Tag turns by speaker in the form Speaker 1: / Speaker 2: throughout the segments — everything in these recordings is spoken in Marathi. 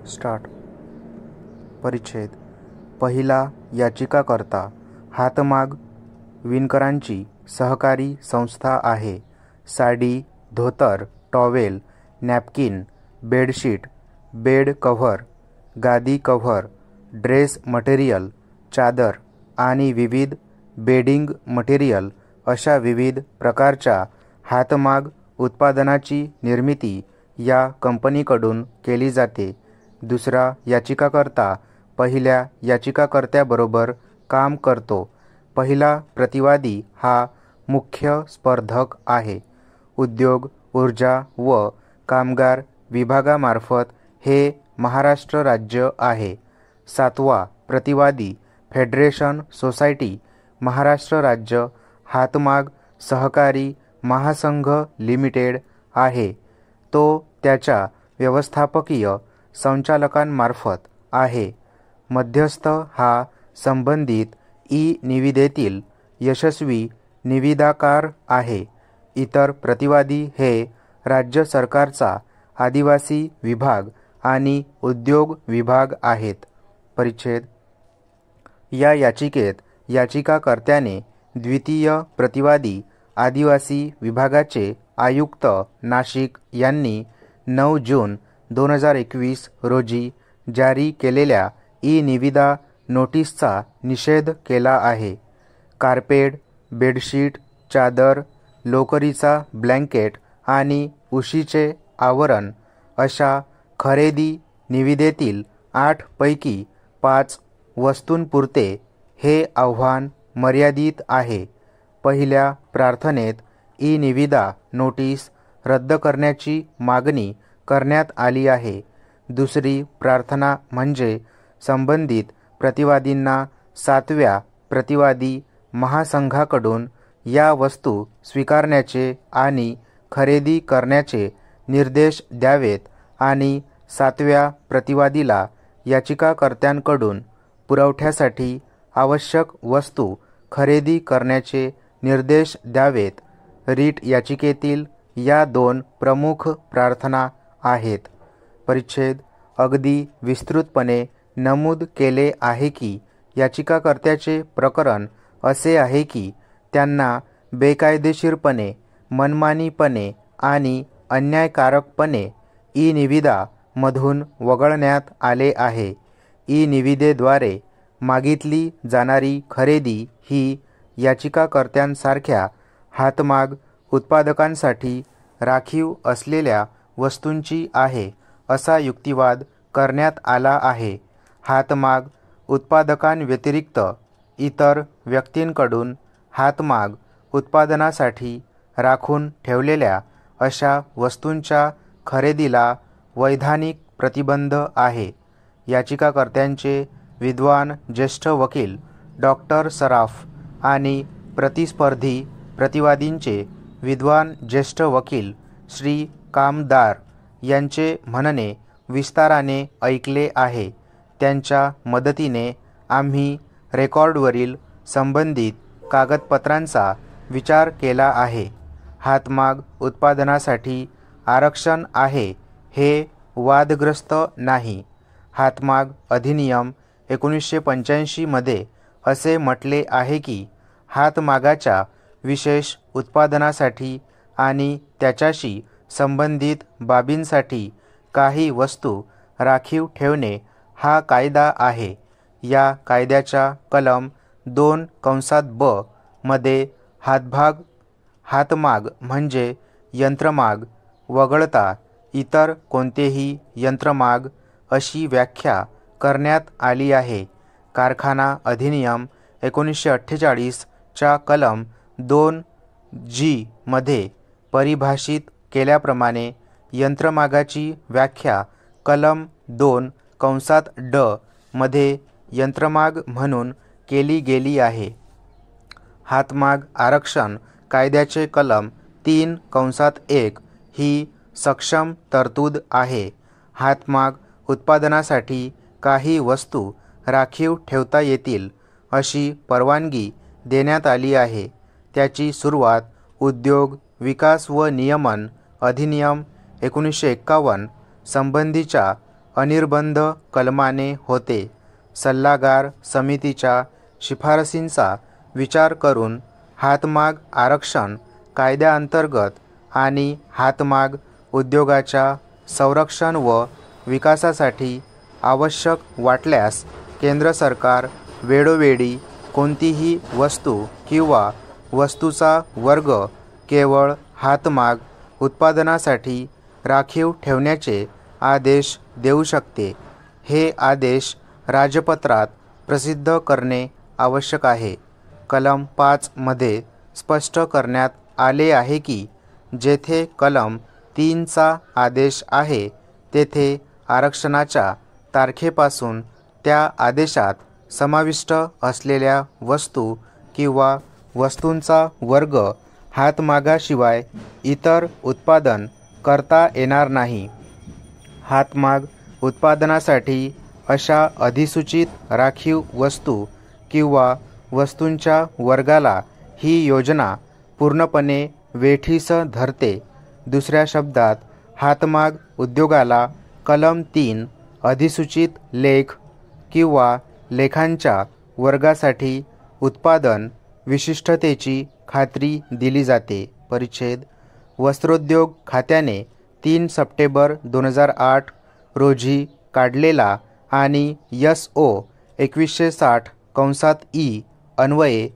Speaker 1: स्टार्ट. परिच्छेद पहिला. याचिकाकर्ता हातमाग विणकरांची सहकारी संस्था आहे. साडी, धोतर, towel, napkin, bedsheet, bed cover, गादी कव्हर, ड्रेस मटेरियल, चादर आणि विविध बेडिंग मटेरियल अशा विविध प्रकारच्या हातमाग उत्पादनाची निर्मिती या कंपनीकडून केली जाते. दुसरा. याचिकाकर्ता पहिल्या याचिकाकर्त्याबरोबर काम करतो. पहिला प्रतिवादी हा मुख्य स्पर्धक आहे. उद्योग, ऊर्जा व कामगार विभागामार्फत हे महाराष्ट्र राज्य आहे. सातवा प्रतिवादी फेडरेशन सोसायटी महाराष्ट्र राज्य हातमाग सहकारी महासंघ लिमिटेड आहे. तो त्याच्या व्यवस्थापकीय संचालकांमार्फत आहे. मध्यस्थ हा संबंधित ई-निविदेतील यशस्वी निविदाकार आहे. इतर प्रतिवादी हे राज्य सरकारचा आदिवासी विभाग आणि उद्योग विभाग आहेत. परिच्छेद. या याचिकेत याचिकाकर्त्याने द्वितीय प्रतिवादी आदिवासी विभागाचे आयुक्त नाशिक यांनी 9 जून 2021 रोजी जारी केलेल्या ई-निविदा नोटीसचा निषेध केला आहे. कार्पेट, बेडशीट, चादर, लोकरीचा ब्लँकेट आणि उशीचे आवरण अशा खरेदी निविदेतील 8 पैकी 5 वस्तूंपुरते हे आव्हान मर्यादित आहे. पहिल्या प्रार्थनेत ई-निविदा नोटीस रद्द करण्याची मागणी करण्यात आली आहे. दुसरी प्रार्थना म्हणजे संबंधित प्रतिवादींना 7व्या प्रतिवादी महासंघाकडून या वस्तू स्वीकारण्याचे आणि खरेदी करण्याचे निर्देश द्यावेत आणि 7व्या प्रतिवादीला याचिकाकर्त्यांकडून पुरवठ्यासाठी आवश्यक वस्तू खरेदी करण्याचे निर्देश द्यावेत. रीट याचिकेतील या 2 प्रमुख प्रार्थना आहेत. परिच्छेद. अगदी विस्तृतपणे नमूद केले आहे की याचिकाकर्त्याचे प्रकरण असे आहे की त्यांना बेकायदेशीरपणे, मनमानीपणे आणि अन्यायकारकपणे ई-निविदा मधून वगळण्यात आले आहे. ई-निविदेद्वारे मागितली जाणारी खरेदी ही याचिकाकर्त्यांसारख्या हातमाग उत्पादकांसाठी राखीव असलेल्या वस्तूंची आहे असा युक्तिवाद करण्यात आला आहे. हातमाग उत्पादकांव्यतिरिक्त इतर व्यक्तींकडून हातमाग उत्पादनासाठी राखून ठेवलेल्या अशा वस्तूंच्या खरेदीला वैधानिक प्रतिबंध आहे. याचिकाकर्त्यांचे विद्वान ज्येष्ठ वकील डॉक्टर सराफ आणि प्रतिस्पर्धी प्रतिवादींचे विद्वान ज्येष्ठ वकील श्री कामदार यांचे म्हणणे विस्ताराने ऐकले आहे. त्यांच्या मदतीने आम्ही रेकॉर्डवरील संबंधित कागदपत्रांचा विचार केला आहे. हातमाग उत्पादनासाठी आरक्षण आहे हे वादग्रस्त नाही. हातमाग अधिनियम 1985 मध्ये असे म्हटले आहे की हातमागाच्या विशेष उत्पादनासाठी आणि त्याच्याशी संबंधित बाबींसाठी काही वस्तू राखीव ठेवणे हा कायदा आहे. या कायद्याच्या कलम 2(ब) मध्ये हातमाग म्हणजे यंत्रमाग वगळता इतर कोणतेही यंत्रमाग अशी व्याख्या करण्यात आली आहे. कारखाना अधिनियम 1948 च्या कलम 2(g) मध्ये परिभाषित केल्याप्रमाणे यंत्रमागाची व्याख्या कलम 2(ड) मध्ये यंत्रमाग म्हणून केली गेली आहे. हातमाग आरक्षण कायद्याचे कलम 3(1) ही सक्षम तरतूद आहे. हातमाग उत्पादनासाठी काही वस्तू राखीव ठेवता येतील अशी परवानगी देण्यात आली आहे. त्याची सुरुवात उद्योग विकास व नियमन अधिनियम 1951 संबंधीच्या अनिर्बंध कलमाने होते. सल्लागार समितीच्या शिफारसींचा विचार करून हातमाग आरक्षण कायद्याअंतर्गत आणि हातमाग उद्योगाच्या संरक्षण व विकासासाठी आवश्यक वाटल्यास केंद्र सरकार वेळोवेळी कोणतीही वस्तू किंवा वस्तूचा वर्ग केवळ हातमाग उत्पादनासाठी राखीव ठेवण्याचे आदेश देऊ शकते. हे आदेश राजपत्रात प्रसिद्ध करणे आवश्यक आहे. कलम 5 मध्ये स्पष्ट करण्यात आले आहे की जेथे कलम 3चा आदेश आहे तेथे आरक्षणाच्या तारखेपासून त्या आदेशात समाविष्ट असलेल्या वस्तू किंवा वस्तूंचा वर्ग हातमागाशिवाय इतर उत्पादन करता येणार नाही. हातमाग उत्पादनासाठी अशा अधिसूचित राखीव वस्तू किंवा वस्तूंच्या वर्गाला ही योजना पूर्णपणे वेठीस धरते. दुसऱ्या शब्दात हातमाग उद्योगाला कलम 3 अधिसूचित लेख किंवा लेखांच्या वर्गासाठी उत्पादन विशिष्टतेची खात्री दिली जाते. परिच्छेद वस्त्रोद्योग खात्याने 3 सप्टेंबर 2008 रोजी काढलेला आणि SO 2160 अन्वये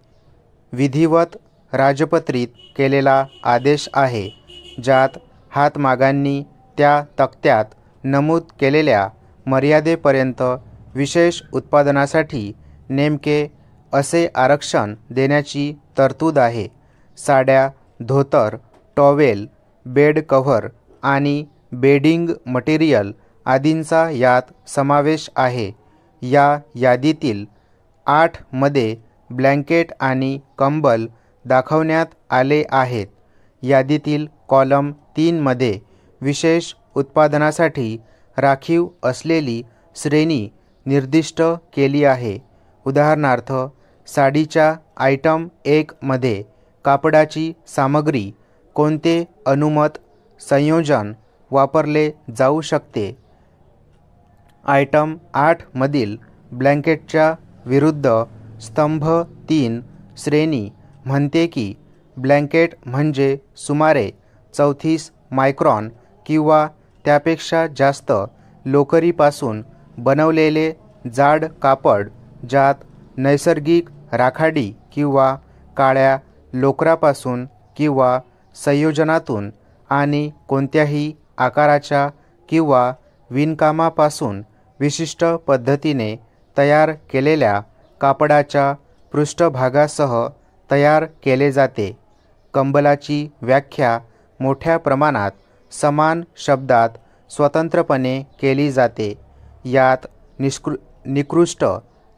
Speaker 1: विधिवत राजपत्रित केलेला आदेश आहे, ज्यात हातमागांनी त्या तक्त्यात नमूद केलेल्या मर्यादेपर्यंत विशेष उत्पादनासाठी नेमके असे आरक्षण देण्याची तरतूद आहे. साड्या, धोतर, टॉवेल, बेड कव्हर आणि बेडिंग मटेरियल आदींचा यात समावेश आहे. या यादीतील 8 मध्ये ब्लँकेट आणि कंबल दाखवण्यात आले आहेत. यादीतील कॉलम 3 मध्ये विशेष उत्पादनासाठी राखीव असलेली श्रेणी निर्दिष्ट केली आहे. उदाहरणार्थ, साडीच्या आयटम 1 मध्ये कापडाची सामग्री कोणते अनुमत संयोजन वापरले जाऊ शकते. आयटम 8 मधील ब्लँकेटच्या विरुद्ध स्तंभ 3 श्रेणी म्हणते की ब्लँकेट म्हणजे सुमारे 34 मायक्रॉन किंवा त्यापेक्षा जास्त लोकरीपासून बनवलेले जाड कापड, ज्यात नैसर्गिक राखाडी किंवा काळ्या लोकरापासून किंवा संयोजनातून आणि कोणत्याही आकाराच्या किंवा विणकामापासून विशिष्ट पद्धतीने तयार केलेल्या कापडाच्या पृष्ठभागासह तयार केले जाते. कंबलाची व्याख्या मोठ्या प्रमाणात समान शब्दात स्वतंत्रपणे केली जाते. यात निकृष्ट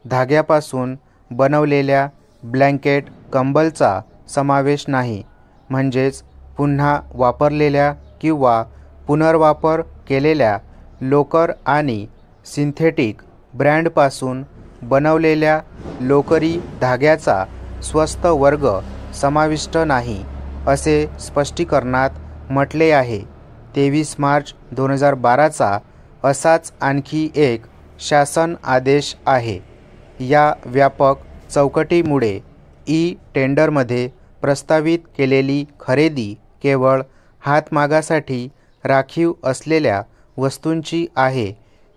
Speaker 1: धाग्यापासून बनवलेल्या ब्लँकेट कंबलचा समावेश नाही, म्हणजेच पुन्हा वापरलेल्या किंवा पुनर्वापर केलेल्या लोकर आणि सिंथेटिक ब्रँडपासून बनवलेल्या लोकरी धाग्याचा स्वस्त वर्ग समाविष्ट नाही, असे स्पष्टीकरणात म्हटले आहे. 23 मार्च 2012चा असाच आणखी एक शासन आदेश आहे. या व्यापक चौकटीमुळे टेंडरमध्ये प्रस्तावित केलेली खरेदी केवळ हातमागासाठी राखीव असलेल्या वस्तूंची आहे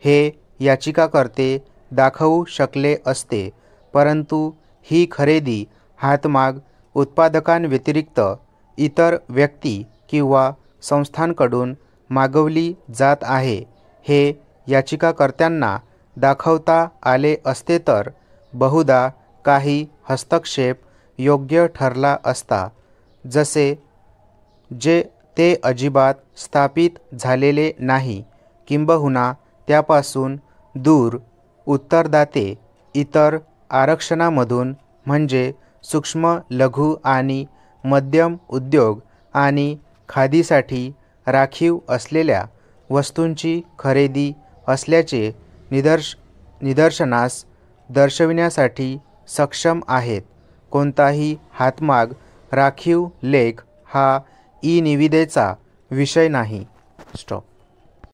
Speaker 1: हे याचिकाकर्ते दाखवू शकले असते, परंतु ही खरेदी हातमाग उत्पादकांव्यतिरिक्त इतर व्यक्ती किंवा संस्थांकडून मागवली जात आहे हे याचिकाकर्त्यांना दाखवता आले असते तर बहुधा काही हस्तक्षेप योग्य ठरला असता, जसे ते अजिबात स्थापित झालेले नाही किंबहुना त्यापासून दूर. उत्तरदाते इतर आरक्षणामधून म्हणजे सूक्ष्म, लघु आणि मध्यम उद्योग आणि खादीसाठी राखीव असलेल्या वस्तूंची खरेदी असल्याचे निदर्शनास दर्शविण्यासाठी सक्षम आहेत. कोणताही हातमाग राखीव लेख हा निविदेचा विषय नाही. स्टॉप.